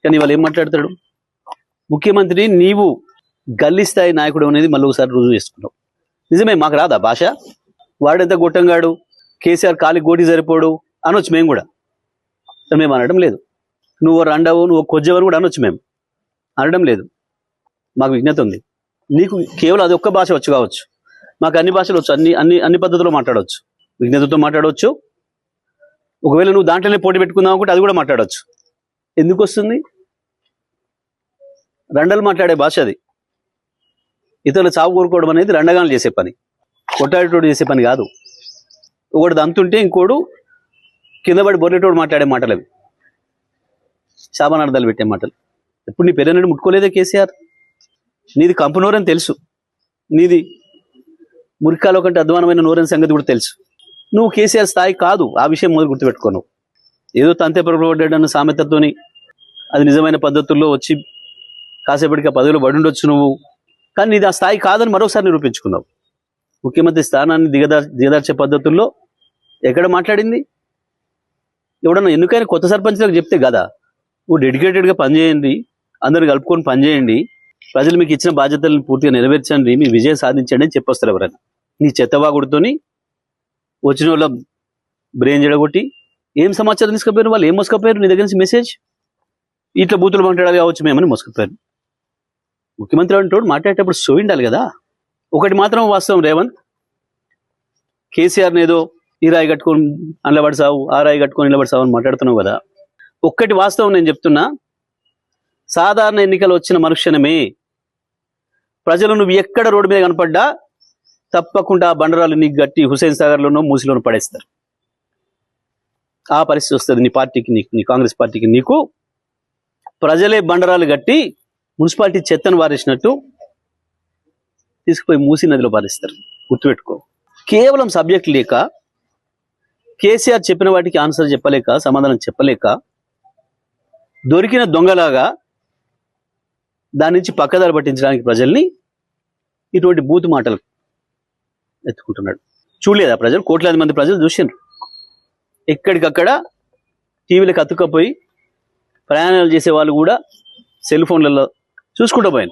కానీ వాళ్ళు ఏం మాట్లాడతాడు? ముఖ్యమంత్రి నీవు గల్లీ స్థాయి నాయకుడు అనేది మళ్ళీ ఒకసారి రుజువు చేసుకున్నావు. నిజమే, మాకు రాదా భాష? వాడెంత గొట్టంగాడు, కేసీఆర్ కాలి గోటి సరిపోడు అనొచ్చు మేము కూడా. మేము అనడం లేదు. నువ్వు రండవు, నువ్వు కొజ్జవని కూడా అనొచ్చు, మేము అనడం లేదు. మాకు విజ్ఞత ఉంది. నీకు కేవలం అది ఒక్క భాష వచ్చు కావచ్చు, మాకు అన్ని భాషలు వచ్చు, అన్ని పద్ధతుల్లో మాట్లాడవచ్చు, విజ్ఞతతో మాట్లాడవచ్చు. ఒకవేళ నువ్వు దాంట్లోనే పోటీ పెట్టుకుందాం అనుకుంటే అది కూడా మాట్లాడవచ్చు. ఎందుకు వస్తుంది? రండలు మాట్లాడే భాష అది. ఇతరులు చావు కోరుకోవడం అనేది రండగాలు చేసే పని, కొట్టాడేటోడు చేసే పని కాదు. ఒకటి దంతుంటే ఇంకోడు కింద పడి బొర్రెటోడు మాట్లాడే మాటలు అవి, శాపనార్థాలు పెట్టే మాటలు. ఎప్పుడు నీ పెళ్ళనని ముట్టుకోలేదే కేసీఆర్? నీది కంపు నోరని తెలుసు, నీది మురికాలో కంటే అధ్వానమైన నోరని సంగతి కూడా తెలుసు. నువ్వు కేసీఆర్ స్థాయి కాదు, ఆ విషయం మొదలు గుర్తుపెట్టుకోను. ఏదో తంతే పొరపడ్డాడన్న సామెతతోని అది నిజమైన పద్ధతుల్లో వచ్చి కాసేపటికి ఆ పదవిలో పడి ఉండొచ్చు నువ్వు, కానీ నీది ఆ స్థాయి కాదని మరోసారి నిరూపించుకున్నావు. ముఖ్యమంత్రి స్థానాన్ని దిగదార్చే పద్ధతుల్లో ఎక్కడ మాట్లాడింది? ఎవడన్నా ఎన్నికైనా కొత్త సర్పంచ్లకు చెప్తే కదా, నువ్వు డెడికేటెడ్గా పనిచేయండి, అందరిని కలుపుకొని పనిచేయండి, ప్రజలు మీకు ఇచ్చిన బాధ్యతలను పూర్తిగా నెరవేర్చండి, మీ విజయం సాధించండి అని చెప్పొస్తారు ఎవరైనా. నీ చెత్తవాగుడితోని వచ్చిన వాళ్ళ బ్రెయిన్ జడగొట్టి ఏం సమాచారం తీసుకుపోయారు, వాళ్ళు ఏం మోసుకపోయారు నీ దగ్గర నుంచి మెసేజ్? ఇట్లా బూతులు మాట్లాడాలి కావచ్చు మేమని మోసుకుపోయారు. ముఖ్యమంత్రి అంటోడు మాట్లాడేటప్పుడు సోయిండాలి కదా. ఒకటి మాత్రం వాస్తవం రేవంత్, కేసీఆర్ని ఏదో ఈ రాయి కట్టుకొని అండ్లబడిసావు, ఆ రాయి కట్టుకొని నిలబడిసావు అని మాట్లాడుతున్నావు కదా. ఒక్కటి వాస్తవం నేను చెప్తున్నా, సాధారణ ఎన్నికలు వచ్చిన మరుక్షణమే ప్రజలు నువ్వు ఎక్కడ రోడ్డు మీద కనపడ్డా తప్పకుండా ఆ బండరాలు నీకు గట్టి హుసేన్ సాగర్లోనో మూసిలోనో పడేస్తారు. ఆ పరిస్థితి వస్తుంది నీ పార్టీకి, నీ కాంగ్రెస్ పార్టీకి. నీకు ప్రజలే బండరాలు గట్టి మున్సిపాలిటీ చెత్తను వారేసినట్టు తీసుకుపోయి మూసి నదిలో పారేస్తారు. గుర్తుపెట్టుకో. కేవలం సబ్జెక్ట్ లేక, కేసీఆర్ చెప్పిన వాటికి ఆన్సర్ చెప్పలేక, సమాధానం చెప్పలేక, దొరికిన దొంగలాగా దాని నుంచి పక్కదారి పట్టించడానికి ప్రజల్ని ఇటువంటి బూతు మాటలు ఎత్తుకుంటున్నాడు. చూడలేదా ప్రజలు? కోట్లాది మంది ప్రజలు చూసిండ్రు. ఎక్కడికక్కడ టీవీలకు అతుక్కపోయి ప్రయాణాలు చేసే వాళ్ళు కూడా సెల్ ఫోన్లలో చూసుకుంటూ పోయినారు.